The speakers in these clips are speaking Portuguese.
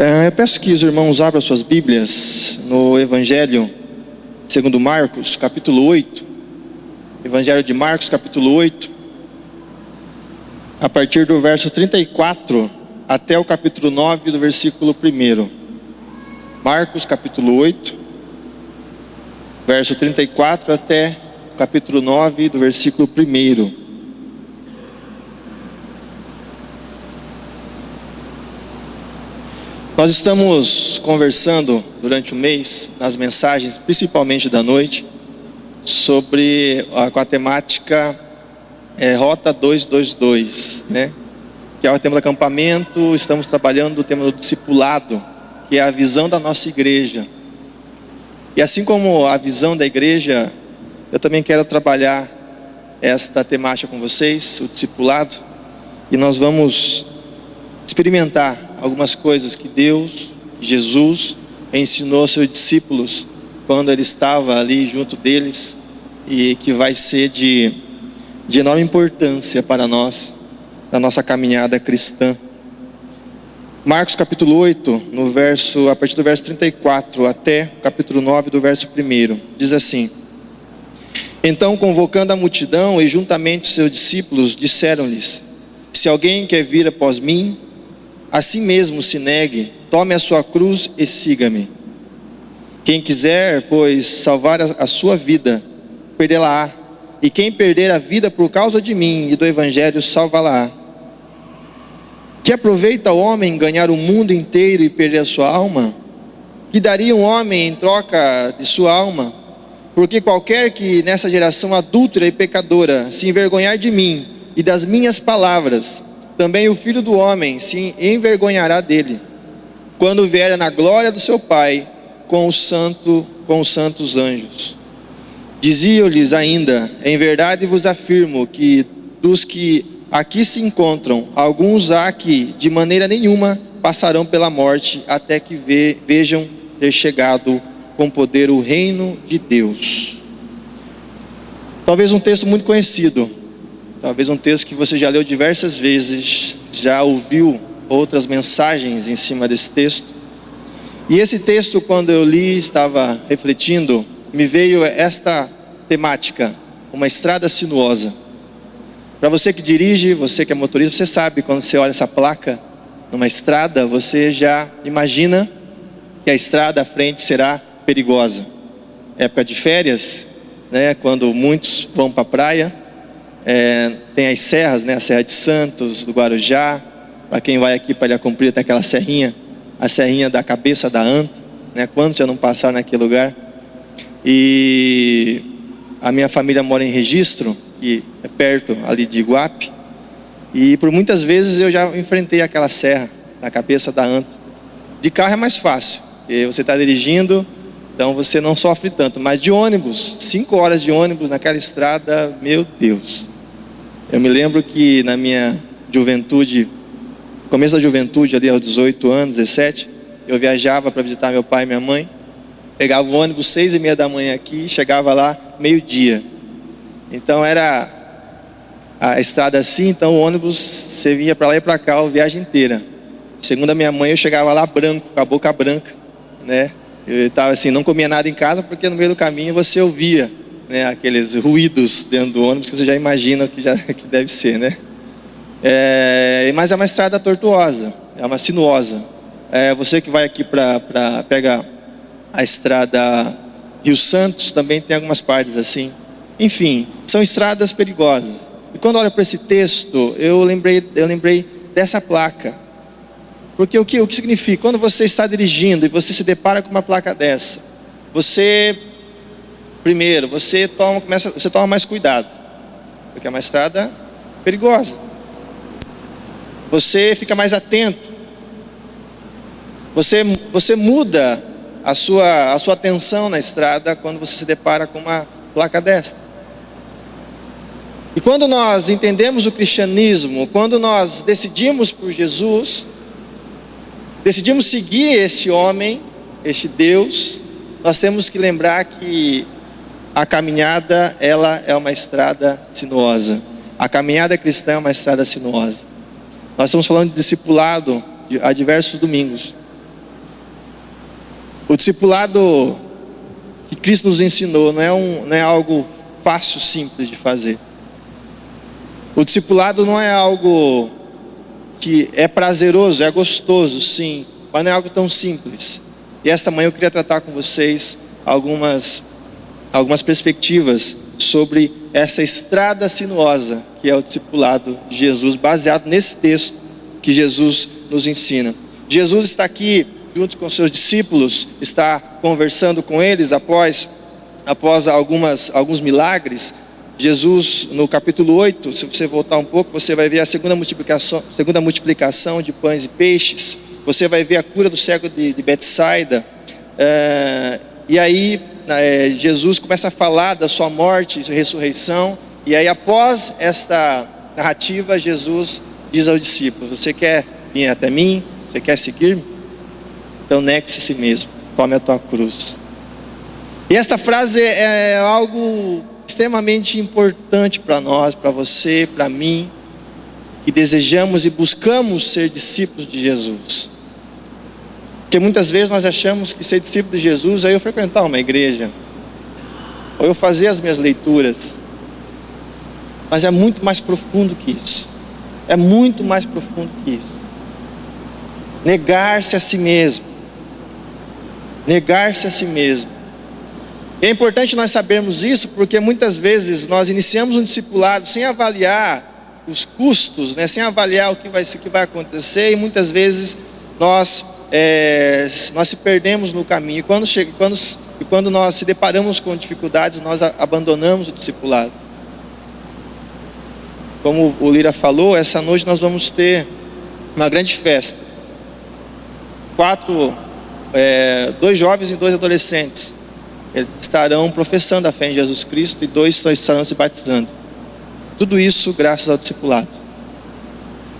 Eu peço que os irmãos abram suas Bíblias no Evangelho segundo Marcos, capítulo 8. Evangelho de Marcos, capítulo 8, a partir do verso 34 até o capítulo 9 do versículo 1. Marcos, capítulo 8, verso 34 até o capítulo 9 do versículo 1. Nós estamos conversando durante o mês, nas mensagens, principalmente da noite, com a temática Rota 222, né? Que é o tema do acampamento. Estamos trabalhando o tema do discipulado, que é a visão da nossa igreja. E assim como a visão da igreja, eu também quero trabalhar esta temática com vocês, o discipulado, e nós vamos experimentar algumas coisas que Jesus ensinou aos seus discípulos quando ele estava ali junto deles, e que vai ser de enorme importância para nós, na nossa caminhada cristã. Marcos capítulo 8, a partir do verso 34 até o capítulo 9 do verso 1, diz assim: Então, convocando a multidão e juntamente os seus discípulos, disseram-lhes: Se alguém quer vir após mim, a si mesmo se negue, tome a sua cruz e siga-me. Quem quiser, pois, salvar a sua vida, perdê-la-á. E quem perder a vida por causa de mim e do evangelho, salvá-la-á. Que aproveita o homem ganhar o mundo inteiro e perder a sua alma? Que daria um homem em troca de sua alma? Porque qualquer que nessa geração adúltera e pecadora se envergonhar de mim e das minhas palavras, também o Filho do Homem se envergonhará dele, quando vier na glória do seu Pai com os santos anjos. Dizia-lhes ainda: Em verdade vos afirmo que dos que aqui se encontram, alguns há que de maneira nenhuma passarão pela morte, até que vejam ter chegado com poder o reino de Deus. Talvez um texto muito conhecido, talvez um texto que você já leu diversas vezes, já ouviu outras mensagens em cima desse texto. E esse texto, quando eu li, estava refletindo, me veio esta temática: uma estrada sinuosa. Para você que dirige, você que é motorista, você sabe, quando você olha essa placa numa estrada, você já imagina que a estrada à frente será perigosa. Época de férias, né, quando muitos vão para a praia, tem as serras, né, a Serra de Santos, do Guarujá. Para quem vai aqui para Ilha Comprida, tem aquela serrinha, a serrinha da cabeça da anta, né? Quantos já não passaram naquele lugar? E a minha família mora em Registro, que é perto ali de Iguape, e por muitas vezes eu já enfrentei aquela serra da cabeça da anta. De carro é mais fácil, porque você está dirigindo, então você não sofre tanto. Mas de ônibus, 5 horas de ônibus naquela estrada, meu Deus. Eu me lembro que na minha juventude, começo da juventude, ali aos 18 anos, 17, eu viajava para visitar meu pai e minha mãe. Pegava o ônibus 6h30 da manhã aqui, chegava lá meio-dia. Então era a estrada assim, então o ônibus, você vinha para lá e para cá a viagem inteira. Segundo a minha mãe, eu chegava lá branco, com a boca branca, né? Eu estava assim, não comia nada em casa, porque no meio do caminho você ouvia, né, aqueles ruídos dentro do ônibus que você já imagina que deve ser, né? Mas é uma estrada tortuosa, é uma sinuosa. Você que vai aqui para pegar a estrada Rio Santos, também tem algumas partes assim. Enfim, são estradas perigosas. E quando olho para esse texto, eu lembrei dessa placa. Porque o que significa? Quando você está dirigindo e você se depara com uma placa dessa, você toma mais cuidado, porque é uma estrada perigosa. Você fica mais atento. Você muda a sua atenção na estrada quando você se depara com uma placa desta. E quando nós entendemos o cristianismo, quando nós decidimos por Jesus, decidimos seguir este homem, este Deus, nós temos que lembrar que a caminhada, ela é uma estrada sinuosa. A caminhada cristã é uma estrada sinuosa. Nós estamos falando de discipulado há diversos domingos. O discipulado que Cristo nos ensinou não é algo fácil, simples de fazer. O discipulado não é algo que é prazeroso, é gostoso, sim, mas não é algo tão simples. E esta manhã eu queria tratar com vocês algumas perspectivas sobre essa estrada sinuosa que é o discipulado de Jesus, baseado nesse texto que Jesus nos ensina. Jesus está aqui junto com seus discípulos, está conversando com eles após alguns milagres. Jesus, no capítulo 8, se você voltar um pouco, você vai ver a segunda multiplicação de pães e peixes. Você vai ver a cura do cego de Betsaida. E aí Jesus começa a falar da sua morte e ressurreição. E aí, após esta narrativa, Jesus diz aos discípulos: você quer vir até mim? Você quer seguir-me? Então negue-se a si mesmo, tome a tua cruz. E esta frase é algo extremamente importante para nós, para você, para mim, que desejamos e buscamos ser discípulos de Jesus. Porque muitas vezes nós achamos que ser discípulo de Jesus é eu frequentar uma igreja, ou eu fazer as minhas leituras. Mas é muito mais profundo que isso. É muito mais profundo que isso. Negar-se a si mesmo. Negar-se a si mesmo. E é importante nós sabermos isso, porque muitas vezes nós iniciamos um discipulado sem avaliar os custos, sem avaliar o que vai acontecer, e muitas vezes nós se perdemos no caminho. E quando nós se deparamos com dificuldades, nós abandonamos o discipulado. Como o Lira falou, essa noite nós vamos ter uma grande festa. 2 jovens e 2 adolescentes, eles estarão professando a fé em Jesus Cristo, e 2 estarão se batizando. Tudo isso graças ao discipulado.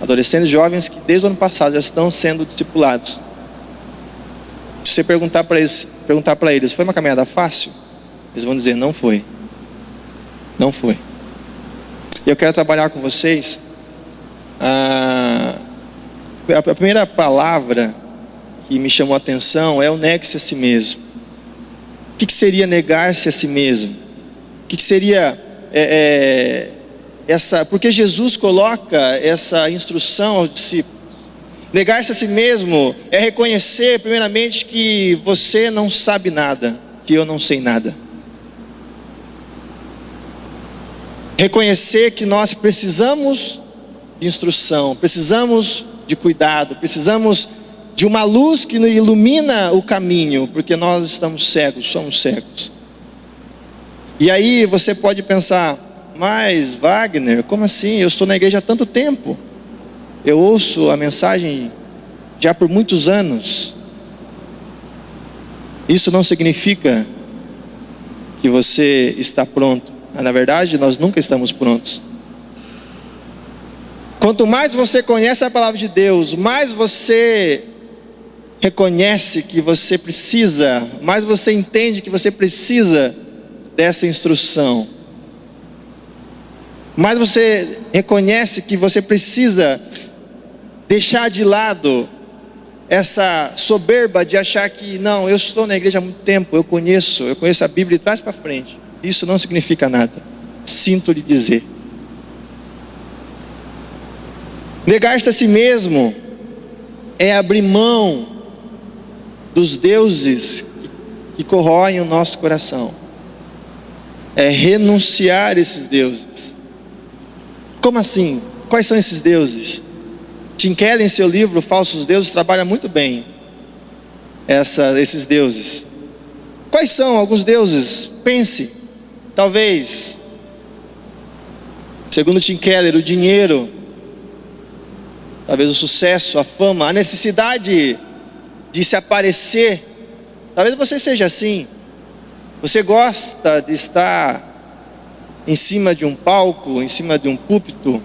Adolescentes jovens que desde o ano passado já estão sendo discipulados. Se você perguntar para eles, foi uma caminhada fácil? Eles vão dizer, não foi. Não foi. E eu quero trabalhar com vocês a primeira palavra que me chamou a atenção é o negue-se a si mesmo. O que seria negar-se a si mesmo? O que seria porque Jesus coloca essa instrução aos discípulos. Negar-se a si mesmo é reconhecer primeiramente que você não sabe nada, que eu não sei nada. Reconhecer que nós precisamos de instrução, precisamos de cuidado, precisamos de uma luz que ilumina o caminho, porque nós estamos cegos, somos cegos. E aí você pode pensar, mas Wagner, como assim? Eu estou na igreja há tanto tempo, eu ouço a mensagem já por muitos anos. Isso não significa que você está pronto. Na verdade, nós nunca estamos prontos. Quanto mais você conhece a palavra de Deus, mais você reconhece que você precisa, mais você entende que você precisa dessa instrução, mais você reconhece que você precisa deixar de lado essa soberba de achar que não, eu estou na igreja há muito tempo, eu conheço a Bíblia de trás para frente. Isso não significa nada, sinto lhe dizer. Negar-se a si mesmo é abrir mão dos deuses que corroem o nosso coração, é renunciar a esses deuses. Como assim? Quais são esses deuses? Tim Keller, em seu livro Falsos Deuses, trabalha muito bem esses deuses. Quais são alguns deuses? Pense. Talvez, segundo Tim Keller, o dinheiro, talvez o sucesso, a fama, a necessidade de se aparecer. Talvez você seja assim. Você gosta de estar em cima de um palco, em cima de um púlpito.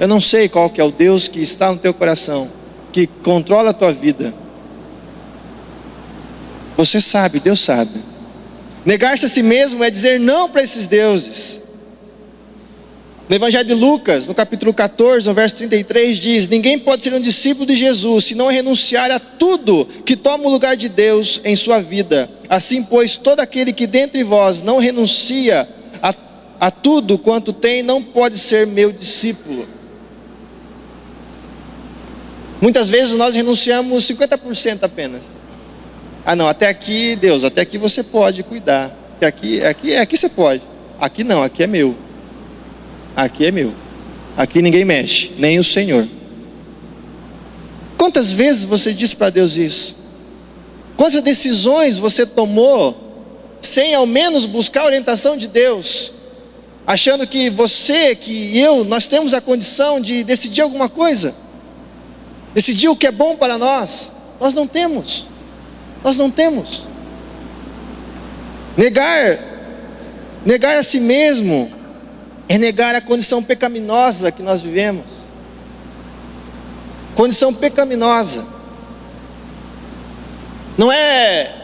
Eu não sei qual que é o Deus que está no teu coração, que controla a tua vida. Você sabe, Deus sabe. Negar-se a si mesmo é dizer não para esses deuses. No Evangelho de Lucas, no capítulo 14, no verso 33, diz: ninguém pode ser um discípulo de Jesus, se não renunciar a tudo que toma o lugar de Deus em sua vida. Assim, pois, todo aquele que dentre vós não renuncia a tudo quanto tem, não pode ser meu discípulo. Muitas vezes nós renunciamos 50% apenas. Ah não, até aqui Deus, até aqui você pode cuidar. Aqui você pode. Aqui não, aqui é meu. Aqui é meu. Aqui ninguém mexe, nem o Senhor. Quantas vezes você disse para Deus isso? Quantas decisões você tomou sem ao menos buscar a orientação de Deus? Achando que você, que eu, nós temos a condição de decidir alguma coisa? Decidir o que é bom para nós? Nós não temos. Nós não temos. Negar a si mesmo é negar a condição pecaminosa que nós vivemos. Condição pecaminosa. Não é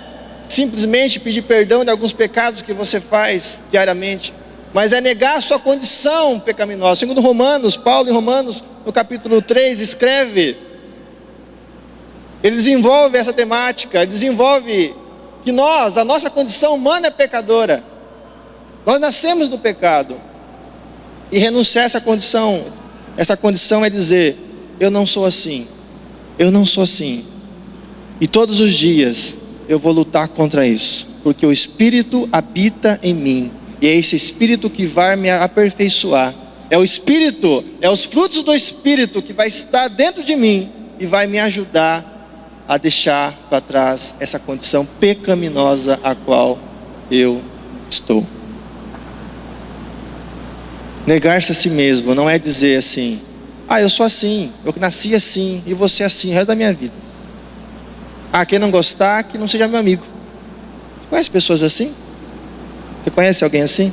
simplesmente pedir perdão de alguns pecados que você faz diariamente, mas é negar a sua condição pecaminosa. Segundo Romanos, Paulo em Romanos, no capítulo 3, escreve, ele desenvolve essa temática, ele desenvolve que a nossa condição humana é pecadora. Nós nascemos do pecado. E renunciar a essa condição é dizer: eu não sou assim, eu não sou assim. E todos os dias eu vou lutar contra isso, porque o Espírito habita em mim, e é esse Espírito que vai me aperfeiçoar. É o Espírito, é os frutos do Espírito que vai estar dentro de mim e vai me ajudar a deixar para trás essa condição pecaminosa a qual eu estou. Negar-se a si mesmo não é dizer assim: eu sou assim, eu nasci assim, e você assim, o resto da minha vida. Quem não gostar, que não seja meu amigo. Você conhece pessoas assim? Você conhece alguém assim?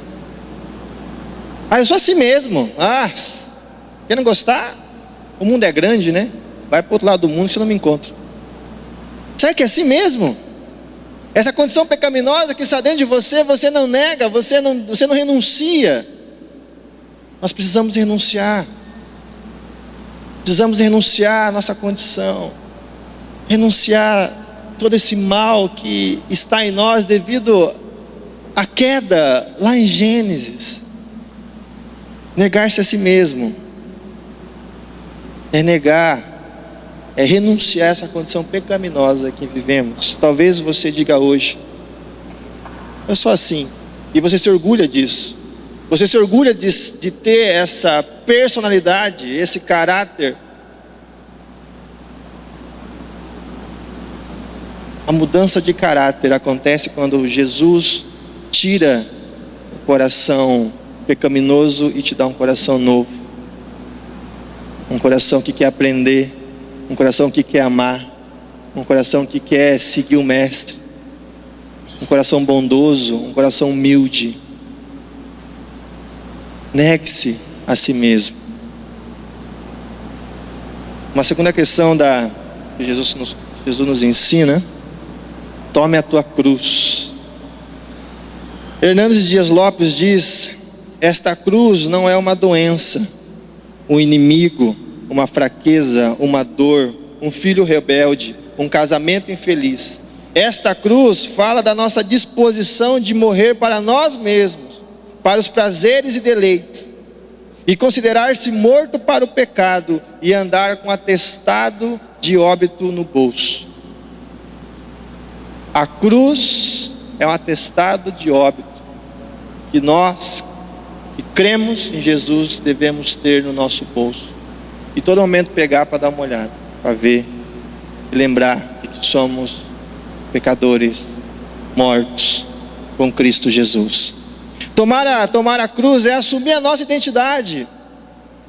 Eu sou assim mesmo. Quem não gostar, o mundo é grande, né? Vai para o outro lado do mundo que você não me encontra. Será que é assim mesmo? Essa condição pecaminosa que está dentro de você, você não nega, você não renuncia. Nós precisamos renunciar. Precisamos renunciar à nossa condição. Renunciar todo esse mal que está em nós devido à queda lá em Gênesis. Negar-se a si mesmo é negar, é renunciar a essa condição pecaminosa que vivemos. Talvez você diga hoje: eu sou assim, e você se orgulha disso. Você se orgulha de ter essa personalidade, esse caráter. A mudança de caráter acontece quando Jesus tira o coração pecaminoso e te dá um coração novo. Um coração que quer aprender, um coração que quer amar, um coração que quer seguir o Mestre, um coração bondoso, um coração humilde. Negue-se a si mesmo. Uma segunda questão que Jesus nos ensina: tome a tua cruz. Hernandes Dias Lopes diz: esta cruz não é uma doença, um inimigo, uma fraqueza, uma dor, um filho rebelde, um casamento infeliz. Esta cruz fala da nossa disposição de morrer para nós mesmos, para os prazeres e deleites, e considerar-se morto para o pecado e andar com atestado de óbito no bolso. A cruz é um atestado de óbito que nós que cremos em Jesus devemos ter no nosso bolso, e todo momento pegar para dar uma olhada, para ver e lembrar que somos pecadores mortos com Cristo Jesus. Tomar a cruz é assumir a nossa identidade.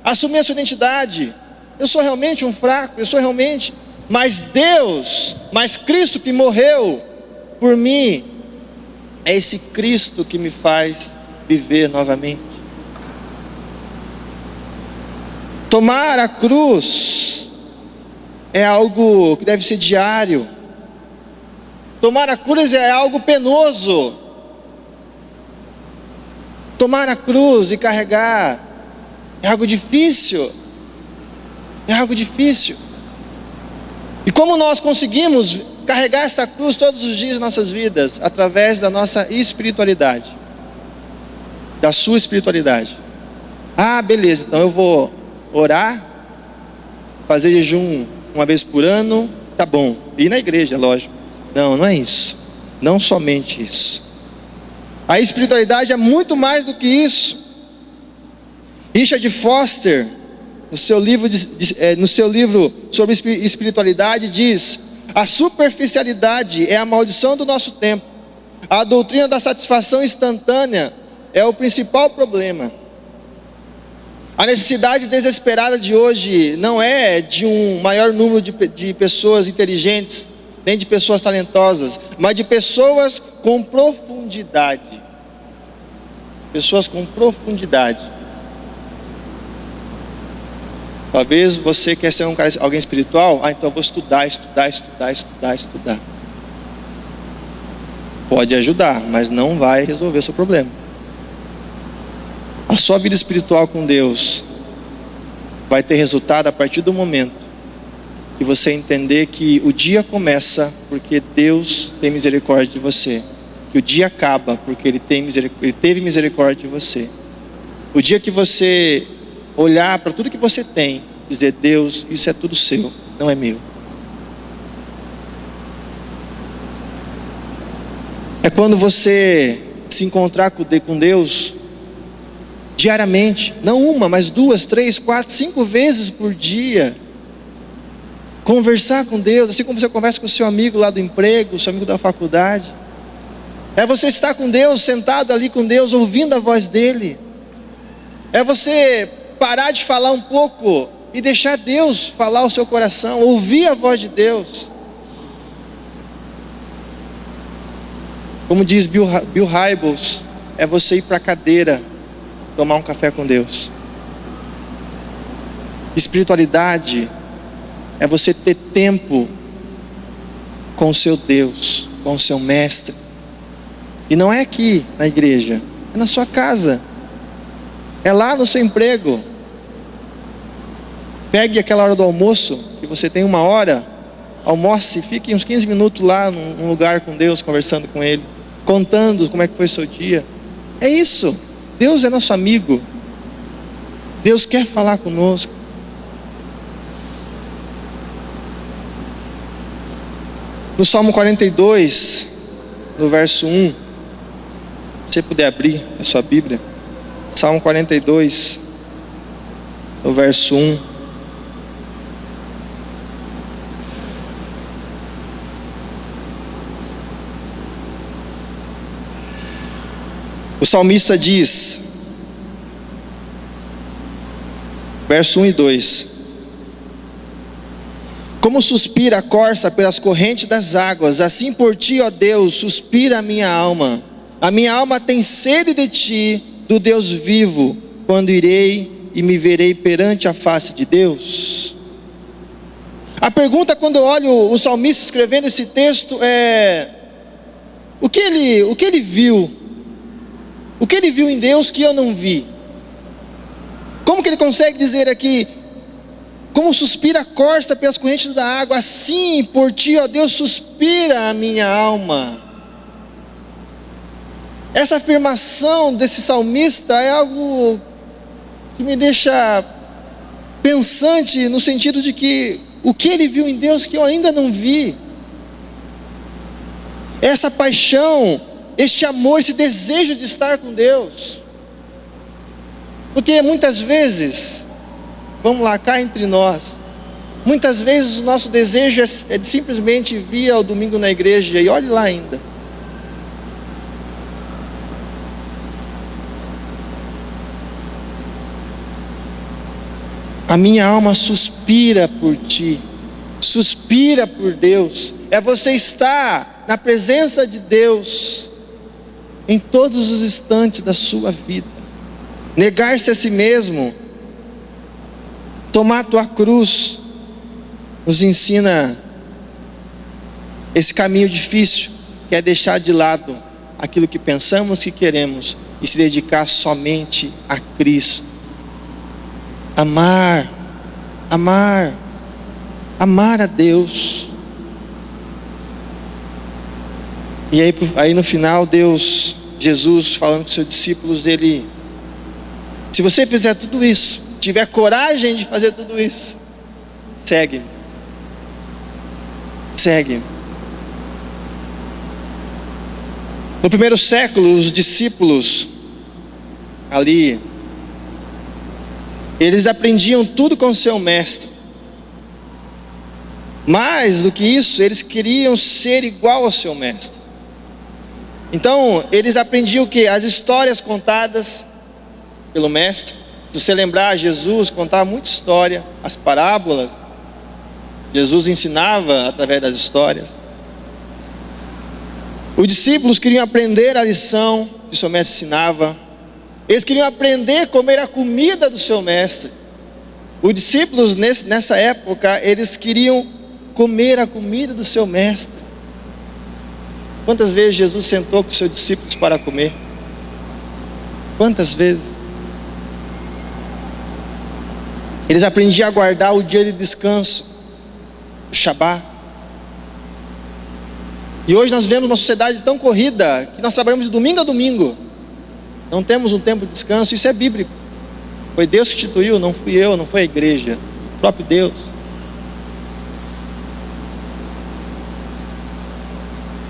Assumir a sua identidade. Eu sou realmente um fraco, mas Deus, mas Cristo que morreu por mim, é esse Cristo que me faz viver novamente. Tomar a cruz é algo que deve ser diário. Tomar a cruz é algo penoso. Tomar a cruz e carregar É algo difícil. É algo difícil. E como nós conseguimos carregar esta cruz todos os dias de nossas vidas? Através da nossa espiritualidade. Da sua espiritualidade. Ah, beleza, então eu vou orar, fazer jejum uma vez por ano, tá bom. Ir na igreja, lógico. Não, não é isso. Não somente isso. A espiritualidade é muito mais do que isso. Richard Foster, no seu livro sobre espiritualidade, diz: a superficialidade é a maldição do nosso tempo. A doutrina da satisfação instantânea é o principal problema. A necessidade desesperada de hoje não é de um maior número de pessoas inteligentes, nem de pessoas talentosas, mas de pessoas com profundidade. Pessoas com profundidade. Talvez você quer ser alguém espiritual. Então eu vou estudar. Pode ajudar, mas não vai resolver o seu problema. A sua vida espiritual com Deus vai ter resultado a partir do momento que você entender que o dia começa porque Deus tem misericórdia de você. Que o dia acaba porque Ele teve misericórdia de você. O dia que você olhar para tudo que você tem, dizer: Deus, isso é tudo seu, não é meu. É quando você se encontrar com Deus diariamente, não uma, mas 2, 3, 4, 5 vezes por dia. Conversar com Deus, assim como você conversa com o seu amigo lá do emprego, o seu amigo da faculdade. É você estar com Deus, sentado ali com Deus, ouvindo a voz dEle. É você parar de falar um pouco e deixar Deus falar ao seu coração, ouvir a voz de Deus. Como diz Bill Hybels, é você ir para a cadeira, tomar um café com Deus. Espiritualidade é você ter tempo com o seu Deus, com o seu mestre. E não é aqui na igreja, é na sua casa, é lá no seu emprego. Pegue aquela hora do almoço, que você tem 1 hora, almoce, fique uns 15 minutos lá num lugar com Deus, conversando com Ele, contando como é que foi o seu dia. É isso. Deus é nosso amigo. Deus quer falar conosco. No Salmo 42, no verso 1, se você puder abrir a sua Bíblia, Salmo 42, no verso 1. O salmista diz, verso 1 e 2: como suspira a corça pelas correntes das águas, assim por ti, ó Deus, suspira a minha alma. A minha alma tem sede de ti, do Deus vivo. Quando irei e me verei perante a face de Deus? A pergunta, quando eu olho o salmista escrevendo esse texto, é: o que ele viu? O que ele viu em Deus que eu não vi? Como que ele consegue dizer aqui: como suspira a corça pelas correntes da água, assim por ti, ó Deus, suspira a minha alma? Essa afirmação desse salmista é algo que me deixa pensante, no sentido de que o que ele viu em Deus que eu ainda não vi? Essa paixão, este amor, esse desejo de estar com Deus. Porque muitas vezes, vamos lá, cá entre nós, muitas vezes o nosso desejo é de simplesmente vir ao domingo na igreja, e olhe lá ainda. A minha alma suspira por ti, suspira por Deus. É você estar na presença de Deus em todos os instantes da sua vida. Negar-se a si mesmo, tomar a tua cruz, nos ensina esse caminho difícil, que é deixar de lado aquilo que pensamos que queremos e se dedicar somente a Cristo. Amar a Deus. E aí no final Jesus falando com os seus discípulos, se você fizer tudo isso, tiver coragem de fazer tudo isso, segue-me. Segue-me. No primeiro século, os discípulos ali, eles aprendiam tudo com o seu mestre. Mais do que isso, eles queriam ser igual ao seu mestre. Então, eles aprendiam o quê? As histórias contadas pelo mestre. Se você lembrar, Jesus contava muita história, as parábolas. Jesus ensinava através das histórias. Os discípulos queriam aprender a lição que o seu mestre ensinava. Eles queriam aprender a comer a comida do seu mestre. Os discípulos nessa época, eles queriam comer a comida do seu mestre. Quantas vezes Jesus sentou com os seus discípulos para comer? Quantas vezes? Eles aprendiam a guardar o dia de descanso, o Shabá. E hoje nós vemos uma sociedade tão corrida que nós trabalhamos de domingo a domingo. Não temos um tempo de descanso. Isso é bíblico. Foi Deus que instituiu, não fui eu, não foi a igreja, o próprio Deus.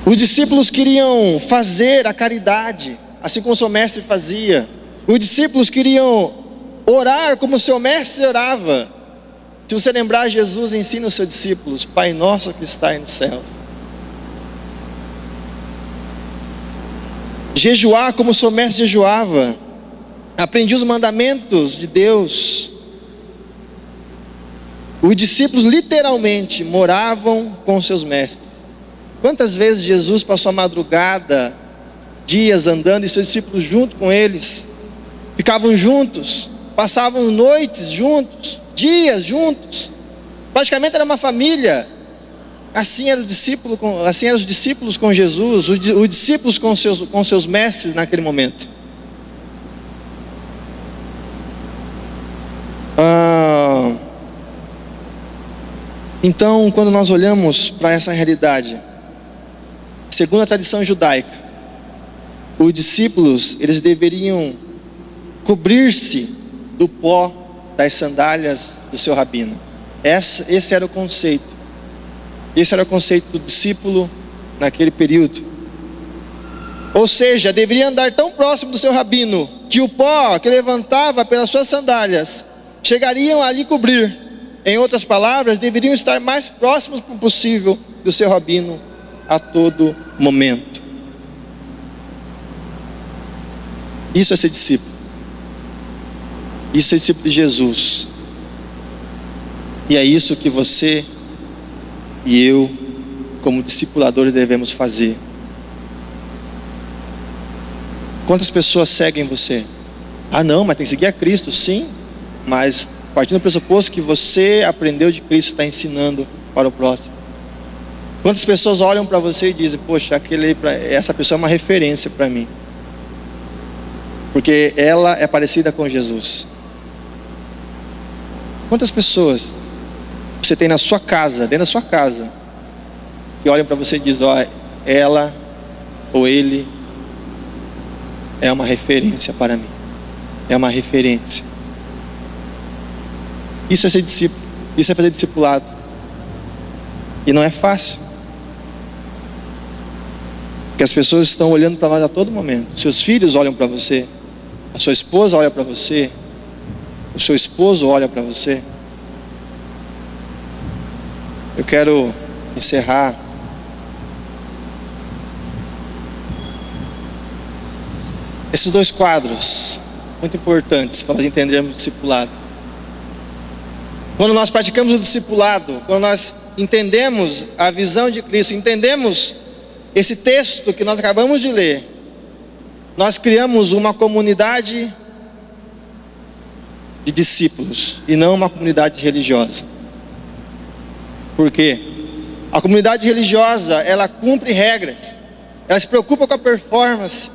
Os discípulos queriam fazer a caridade, assim como o seu mestre fazia. Os discípulos queriam orar como o seu mestre orava. Se você lembrar, Jesus ensina os seus discípulos: Pai nosso que está nos céus. Jejuar como o seu mestre jejuava. Aprendi os mandamentos de Deus. Os discípulos literalmente moravam com seus mestres. Quantas vezes Jesus passou a madrugada, dias andando, e seus discípulos junto com eles, ficavam juntos, passavam noites juntos, dias juntos, praticamente era uma família. Assim eram os discípulos com Jesus, os discípulos com seus mestres naquele momento. Então, quando nós olhamos para essa realidade, segundo a tradição judaica, os discípulos, eles deveriam cobrir-se do pó das sandálias do seu rabino. Esse era o conceito. Esse era o conceito do discípulo naquele período. Ou seja, deveria andar tão próximo do seu rabino que o pó que levantava pelas suas sandálias chegariam a lhe cobrir. Em outras palavras, deveriam estar mais próximos possível do seu rabino a todo momento. Isso é ser discípulo. Isso é discípulo de Jesus. E é isso que você e eu, como discipuladores, devemos fazer. Quantas pessoas seguem você? Ah não, mas tem que seguir a Cristo. Sim, mas partindo do pressuposto que você aprendeu de Cristo, está ensinando para o próximo. Quantas pessoas olham para você e dizem: poxa, essa pessoa é uma referência para mim, porque ela é parecida com Jesus. Quantas pessoas você tem na sua casa, dentro da sua casa, que olham para você e dizem: ó, ela ou ele é uma referência para mim, é uma referência. Isso é ser discípulo, isso é fazer discipulado. E não é fácil, porque as pessoas estão olhando para nós a todo momento. Seus filhos olham para você, a sua esposa olha para você, o seu esposo olha para você. Eu quero encerrar esses dois quadros muito importantes para nós entendermos o discipulado. Quando nós praticamos o discipulado, quando nós entendemos a visão de Cristo, entendemos esse texto que nós acabamos de ler, nós criamos uma comunidade de discípulos e não uma comunidade religiosa. Por quê? A comunidade religiosa, ela cumpre regras, ela se preocupa com a performance,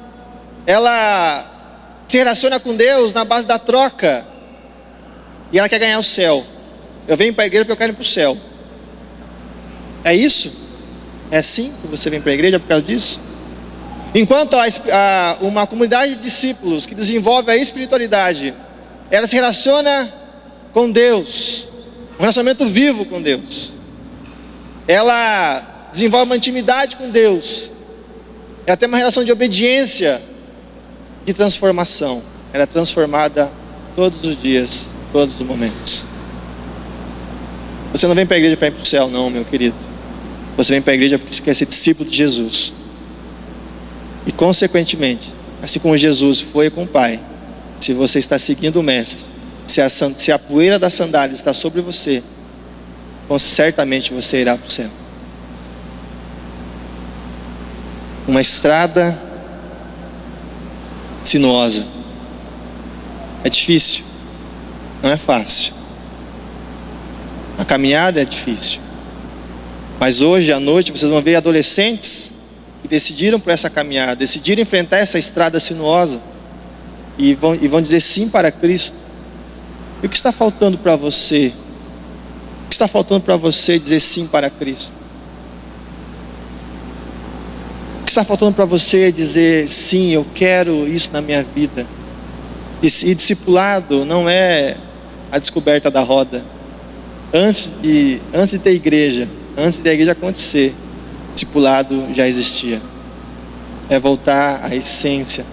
ela se relaciona com Deus na base da troca. e ela quer ganhar o céu. Eu venho para a igreja porque eu quero ir para o céu. É isso? É assim que você vem para a igreja por causa disso? Enquanto uma comunidade de discípulos que desenvolve a espiritualidade, ela se relaciona com Deus, um relacionamento vivo com Deus. Ela desenvolve uma intimidade com Deus. Ela tem uma relação de obediência, de transformação. Ela é transformada todos os dias, todos os momentos. Você não vem para a igreja para ir para o céu, não, meu querido. Você vem para a igreja porque você quer ser discípulo de Jesus. E consequentemente, assim como Jesus foi com o Pai, se você está seguindo o Mestre, se a poeira da sandália está sobre você, certamente você irá para o céu. Uma estrada sinuosa. É difícil, não é fácil. A caminhada é difícil. Mas hoje à noite vocês vão ver adolescentes que decidiram por essa caminhada, decidiram enfrentar essa estrada sinuosa e vão dizer sim para Cristo. E o que está faltando para você? O que está faltando para você dizer sim para Cristo? O que está faltando para você dizer sim, eu quero isso na minha vida? E discipulado não é a descoberta da roda. Antes de ter igreja, antes da igreja acontecer, discipulado já existia. É voltar à essência.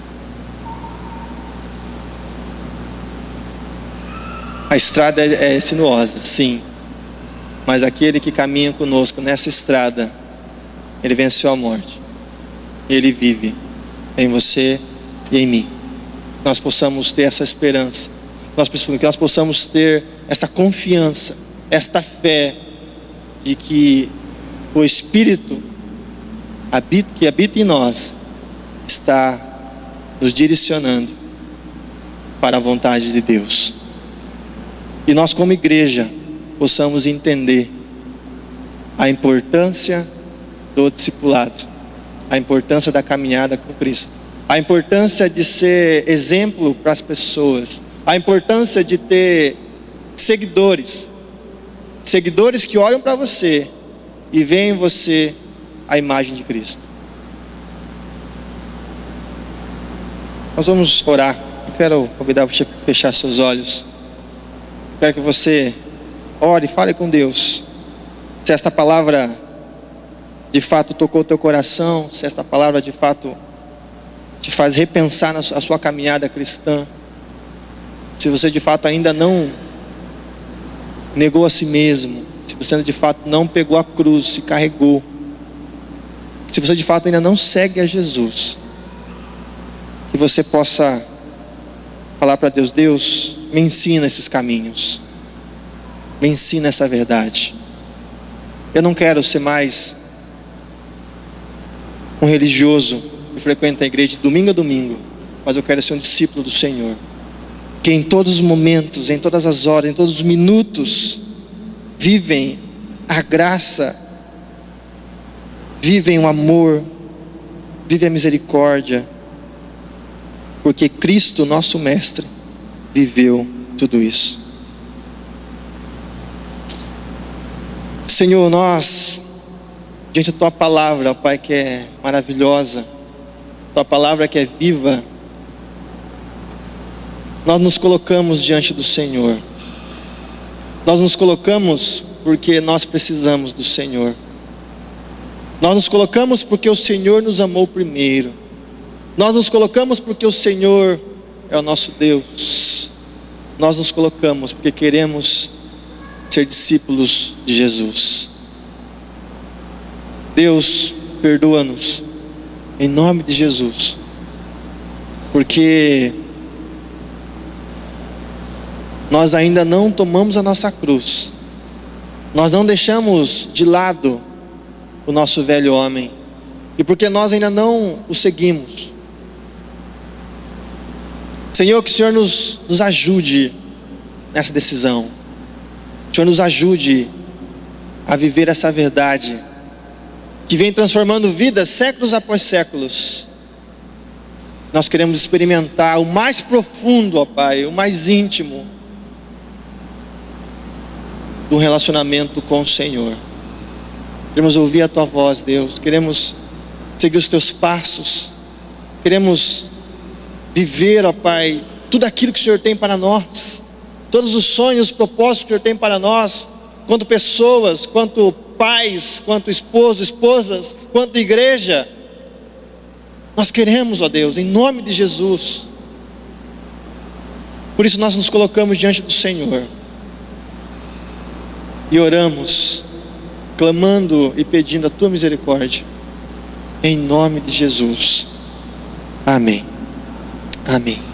A estrada é sinuosa, sim. Mas aquele que caminha conosco nessa estrada, ele venceu a morte. Ele vive em você e em mim. Que nós possamos ter essa esperança. Que nós possamos ter essa confiança, esta fé de que o Espírito que habita em nós está nos direcionando para a vontade de Deus. E nós como igreja possamos entender a importância do discipulado, a importância da caminhada com Cristo, a importância de ser exemplo para as pessoas, a importância de ter seguidores que olham para você e veem em você a imagem de Cristo. Nós vamos orar. Eu quero convidar você a fechar seus olhos. Eu quero que você ore, fale com Deus. Se esta palavra de fato tocou o teu coração, se esta palavra de fato te faz repensar a sua caminhada cristã, se você de fato ainda não negou a si mesmo, se você de fato não pegou a cruz, se carregou, se você de fato ainda não segue a Jesus, que você possa falar para Deus: Deus, me ensina esses caminhos, me ensina essa verdade. Eu não quero ser mais um religioso que frequenta a igreja de domingo a domingo, mas eu quero ser um discípulo do Senhor, que em todos os momentos, em todas as horas, em todos os minutos, vivem a graça, vivem o amor, vivem a misericórdia, porque Cristo, nosso Mestre, viveu tudo isso. Senhor, nós, diante da Tua palavra, ó Pai, que é maravilhosa, Tua palavra que é viva, nós nos colocamos diante do Senhor. Nós nos colocamos porque nós precisamos do Senhor. Nós nos colocamos porque o Senhor nos amou primeiro. Nós nos colocamos porque o Senhor é o nosso Deus. Nós nos colocamos porque queremos ser discípulos de Jesus. Deus, perdoa-nos em nome de Jesus, porque nós ainda não tomamos a nossa cruz, nós não deixamos de lado o nosso velho homem, e porque nós ainda não o seguimos. Senhor, que o Senhor nos ajude nessa decisão. O Senhor nos ajude a viver essa verdade que vem transformando vidas séculos após séculos. Nós queremos experimentar o mais profundo, ó Pai, o mais íntimo, do relacionamento com o Senhor. Queremos ouvir a tua voz, Deus. Queremos seguir os teus passos. Queremos viver, ó Pai, tudo aquilo que o Senhor tem para nós. Todos os sonhos, os propósitos que o Senhor tem para nós. Quanto pessoas, quanto pais, quanto esposos, esposas, quanto igreja. Nós queremos, ó Deus, em nome de Jesus. Por isso nós nos colocamos diante do Senhor. E oramos, clamando e pedindo a tua misericórdia. Em nome de Jesus. Amém. Amém.